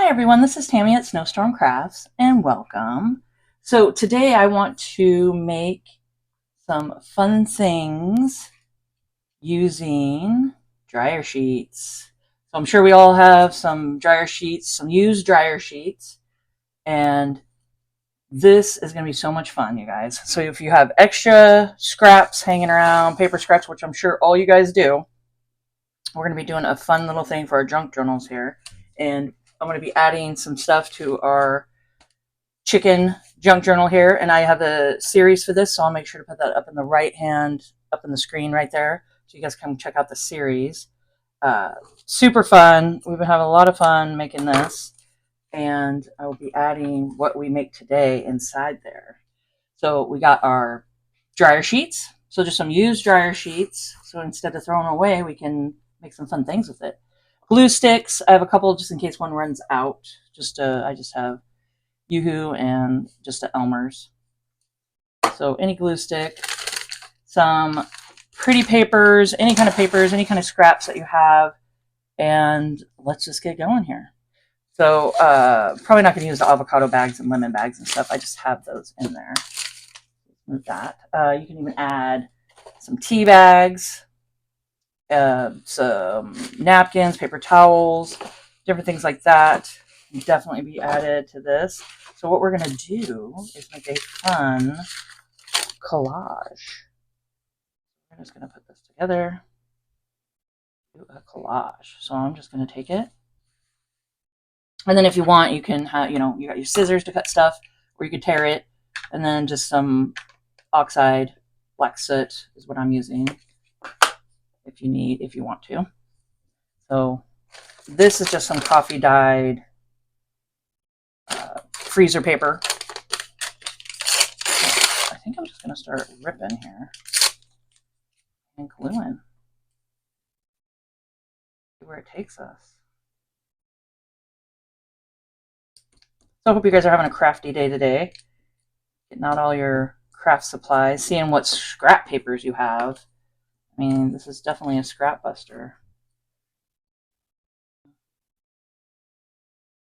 Hi everyone, this is Tammy at Snowstorm Crafts and welcome. So today I want to make some fun things using dryer sheets. So I'm sure we all have some dryer sheets, some used dryer sheets, and this is going to be so much fun, you guys. So if you have extra scraps hanging around, paper scraps, which I'm sure all you guys do, we're going to be doing a fun little thing for our junk journals here. And I'm going to be adding some stuff to our chicken junk journal here, and I have a series for this, so I'll make sure to put that up in the right hand, up in the screen right there, so you guys can check out the series. Super fun. We've been having a lot of fun making this, and I will be adding what we make today inside there. So we got our dryer sheets, so just some used dryer sheets, so instead of throwing away, we can make some fun things with it. Glue sticks, I have a couple just in case one runs out. I just have Yoo-hoo and just the Elmer's. So any glue stick, some pretty papers, any kind of scraps that you have, and let's just get going here. So probably not going to use the avocado bags and lemon bags and stuff. I just have those in there. Move that. You can even add some tea bags, some napkins, paper towels, different things like that. Definitely be added to this. So what we're going to do is make a fun collage. I'm just going to put this together. Do a collage. So I'm just going to take it. And then if you want, you can have, you got your scissors to cut stuff, or you could tear it. And then just some oxide, black soot is what I'm using if you want to. So this is just some coffee dyed freezer paper. I think I'm just going to start ripping here and gluing. See where it takes us. So I hope you guys are having a crafty day today. Getting out all your craft supplies, seeing what scrap papers you have. I mean, this is definitely a scrap buster.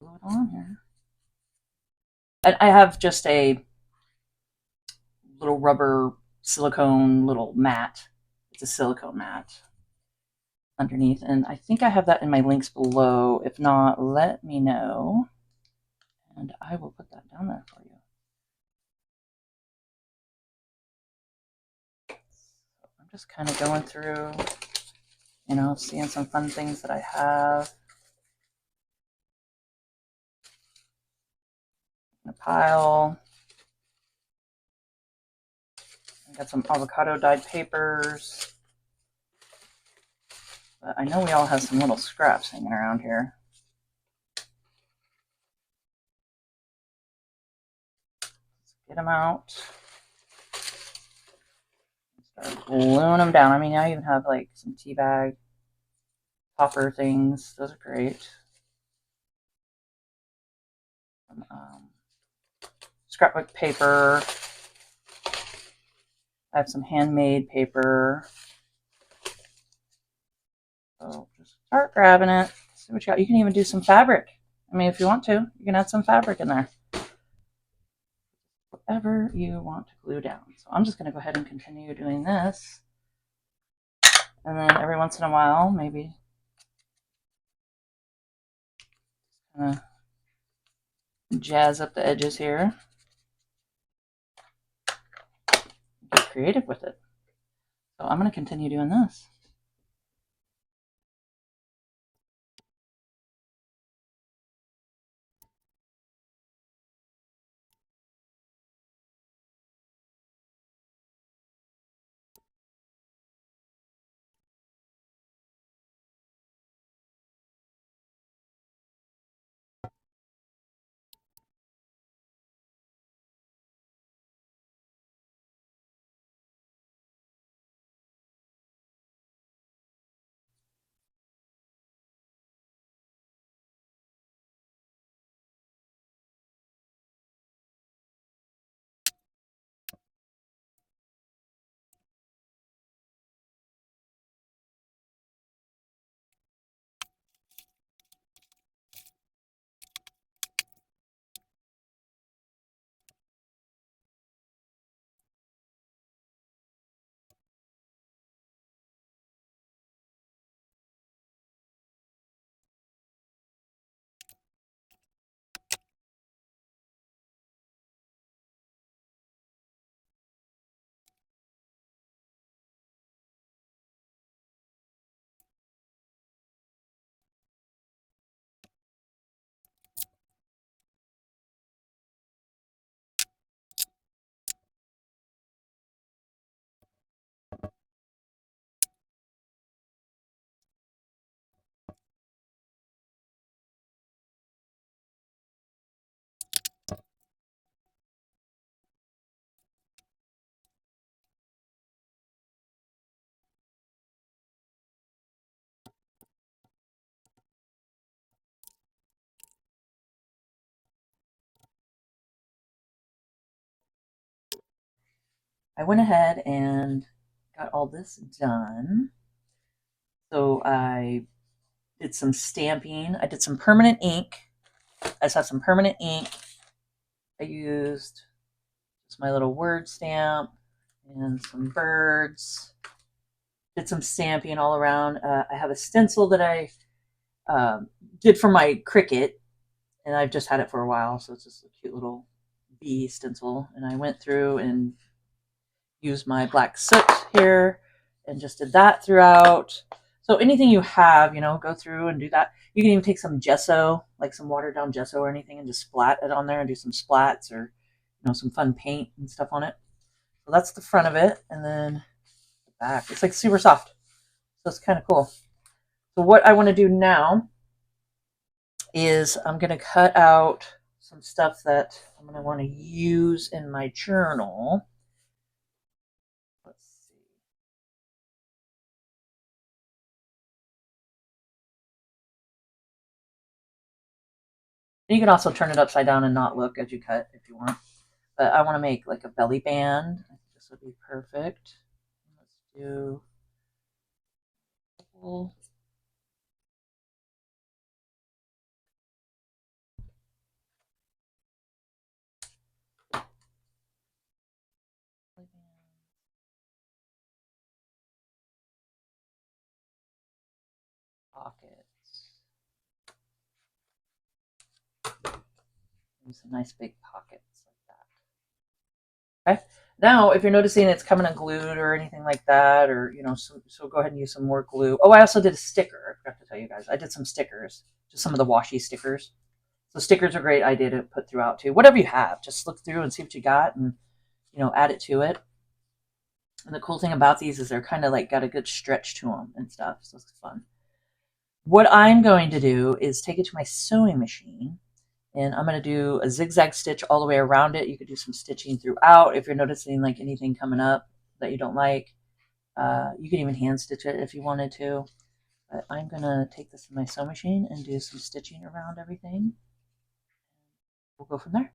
Glue it on here. And I have just a little rubber silicone little mat. It's a silicone mat underneath, and I think I have that in my links below. If not, let me know, and I will put that down there for you. So I'm just kind of going through, seeing some fun things that I have in a pile. I got some avocado dyed papers. But I know we all have some little scraps hanging around here. Let's get them out. Start gluing them down. I mean, I even have like some tea bag popper things. Those are great. Scrapbook paper. I have some handmade paper. So just start grabbing it. See what you got. You can even do some fabric. I mean, if you want to, you can add some fabric in there. Whatever you want to glue down. So I'm just going to go ahead and continue doing this. And then every once in a while, maybe jazz up the edges here. Get creative with it. So I'm going to continue doing this. I went ahead and got all this done. So I did some stamping. I did some permanent ink. I just have some permanent ink. I used just my little word stamp and some birds. Did some stamping all around. I have a stencil that I did for my Cricut, and I've just had it for a while, so it's just a cute little bee stencil. And I went through and used my black soot here and just did that throughout. So anything you have, go through and do that. You can even take some gesso, like some watered down gesso or anything, and just splat it on there and do some splats or some fun paint and stuff on it. So that's the front of it, and then the back. It's like super soft, so it's kind of cool. So what I want to do now is I'm going to cut out some stuff that I'm going to want to use in my journal. Let's see. You can also turn it upside down and not look as you cut if you want. But I want to make like a belly band. I think this would be perfect. Let's do a couple. Pockets. Some nice big pockets like that. Okay. Now, if you're noticing it's coming unglued or anything like that, or so go ahead and use some more glue. Oh, I also did a sticker. I forgot to tell you guys. I did some stickers, just some of the washi stickers. So stickers are a great idea to put throughout too. Whatever you have, just look through and see what you got, and add it to it. And the cool thing about these is they're kind of like got a good stretch to them and stuff, so it's fun. What I'm going to do is take it to my sewing machine, and I'm going to do a zigzag stitch all the way around it. You could do some stitching throughout if you're noticing like anything coming up that you don't like. You can even hand stitch it if you wanted to. But I'm going to take this to my sewing machine and do some stitching around everything. We'll go from there.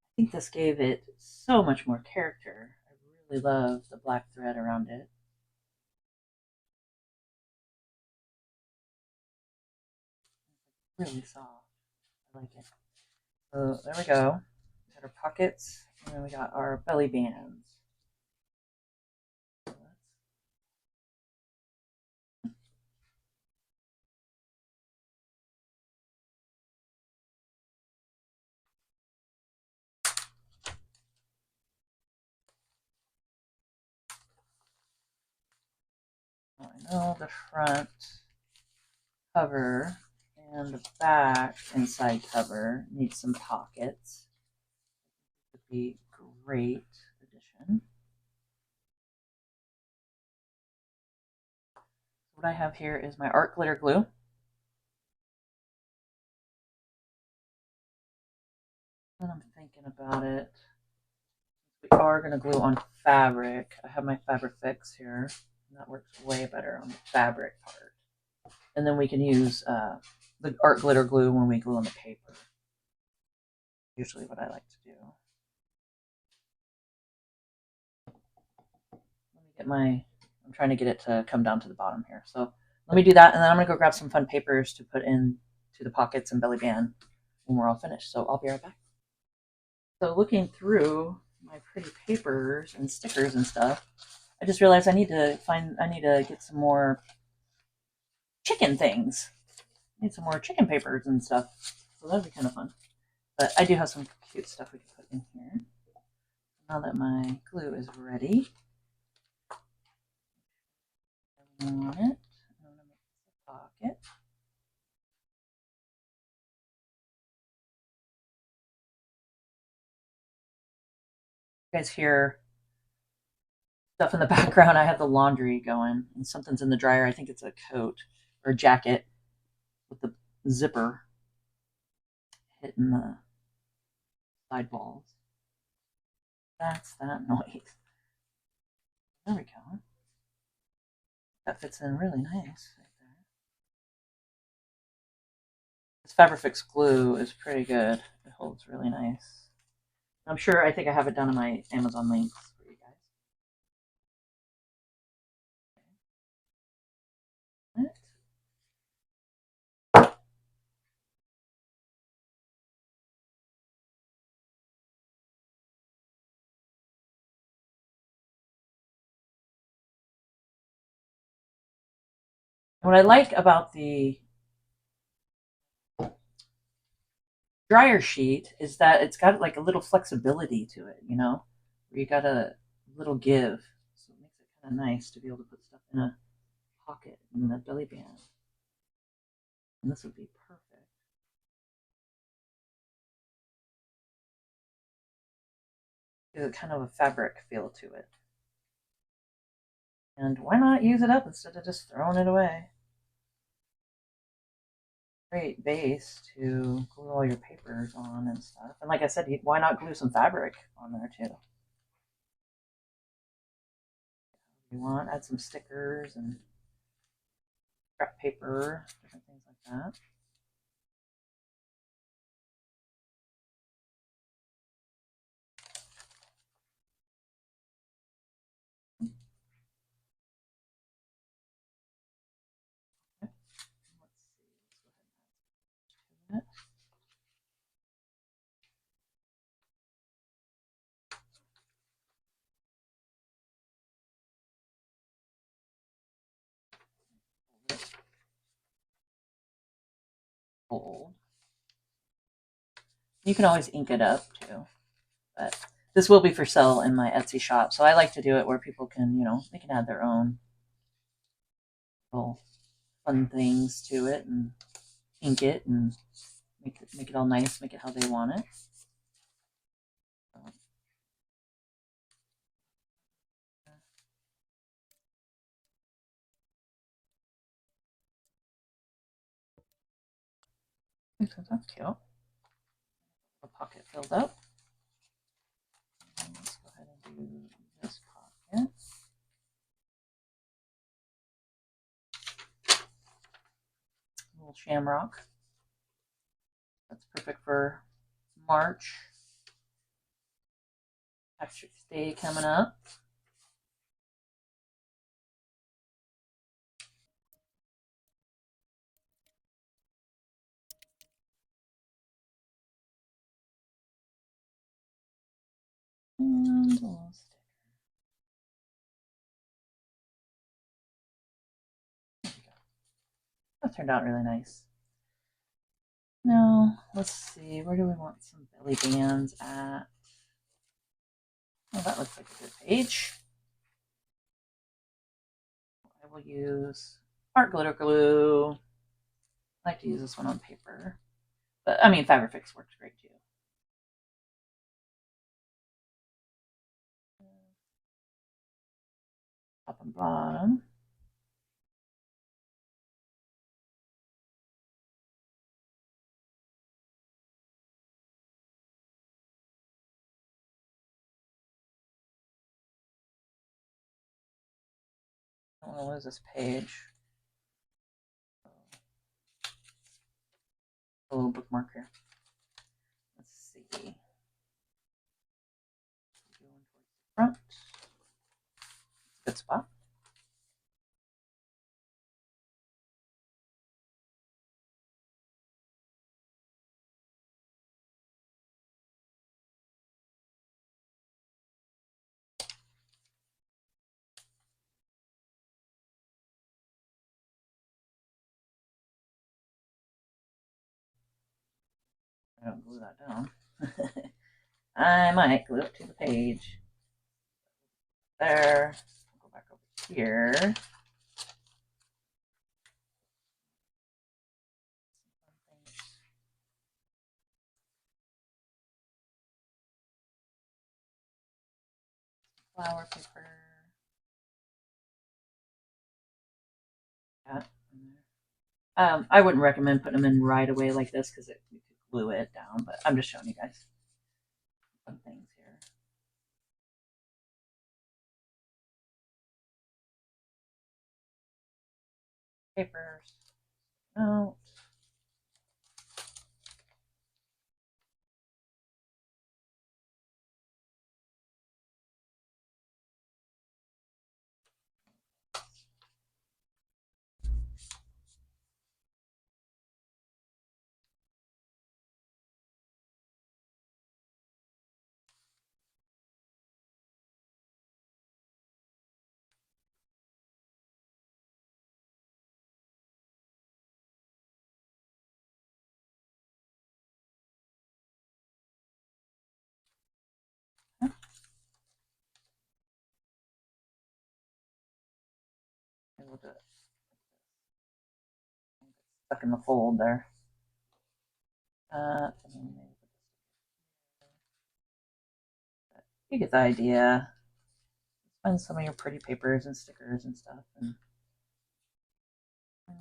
I think this gave it so much more character. I really love the black thread around it. Really soft. I like it. So there we go. We got our pockets, and then we got our belly bands. I know the front cover and the back inside cover needs some pockets. Would be great addition. What I have here is my art glitter glue. And I'm thinking about it. We are going to glue on fabric. I have my fabric fix here. And that works way better on the fabric part. And then we can use the art glitter glue when we glue on the paper. Usually what I like to do. Let me get I'm trying to get it to come down to the bottom here. So let me do that, and then I'm going to go grab some fun papers to put in to the pockets and belly band when we're all finished. So I'll be right back. So looking through my pretty papers and stickers and stuff, I just realized I need to get some more chicken things. I need some more chicken papers and stuff. So that'd be kind of fun. But I do have some cute stuff we can put in here. Now that my glue is ready, I want it. I'm going to make this a pocket. You guys hear stuff in the background. I have the laundry going, and something's in the dryer. I think it's a coat or a jacket with the zipper hitting the side walls. That's that noise. There we go. That fits in really nice right there. This Fabrifix glue is pretty good. It holds really nice. I'm sure, I think I have it down in my Amazon links for you guys. What I like about the dryer sheet is that it's got like a little flexibility to it, you know, where you got a little give. So it makes it kind of nice to be able to put stuff in a pocket in the belly band. And this would be perfect. It's kind of a fabric feel to it. And why not use it up instead of just throwing it away? Great base to glue all your papers on and stuff. And like I said, why not glue some fabric on there too? If you want, add some stickers and scrap paper, different things like that. Fold. You can always ink it up too, but this will be for sale in my Etsy shop. So I like to do it where people can, you know, they can add their own little fun things to it and ink it and make it all nice, make it how they want it. So that's cute. A pocket filled up. And let's go ahead and do this pocket. A little shamrock. That's perfect for March. Patrick's Day coming up. And a little sticker. That turned out really nice. Now, let's see, where do we want some belly bands at? Oh, that looks like a good page. I will use art glitter glue. I like to use this one on paper. But, I mean, Fabrifix works great too. Top and bottom. I don't want to lose this page. A little bookmark here. Let's see. Front. Good spot. I don't glue that down. I might glue it to the page. There. I'll go back over here. Flower paper. Yeah. I wouldn't recommend putting them in right away like this because you could glue it down, but I'm just showing you guys some things here. Papers. Out. We'll do it. Stuck in the fold there. You get the idea. Find some of your pretty papers and stickers and stuff, and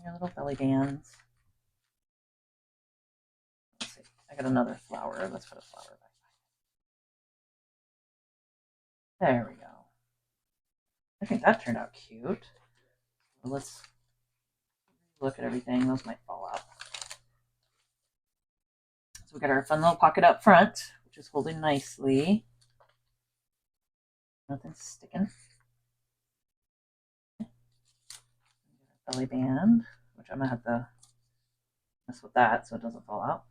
your little belly bands. Let's see. I got another flower. Let's put a flower back. There we go. I think that turned out cute. Well, let's look at everything. Those might fall out. So we got our fun little pocket up front, which is holding nicely. Nothing's sticking. Belly band, which I'm gonna have to mess with that so it doesn't fall out.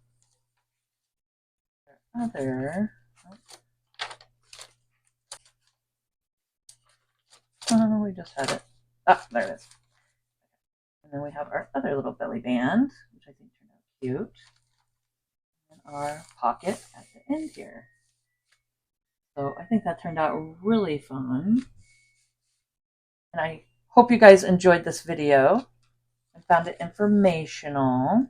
Other. Oh, we just had it. Ah, there it is. And then we have our other little belly band, which I think turned out cute. And our pocket at the end here. So I think that turned out really fun. And I hope you guys enjoyed this video and found it informational.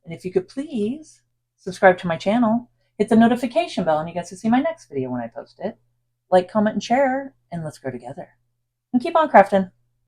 And if you could please subscribe to my channel, hit the notification bell, and you guys will see my next video when I post it. Like, comment, and share, and let's grow together. And keep on crafting.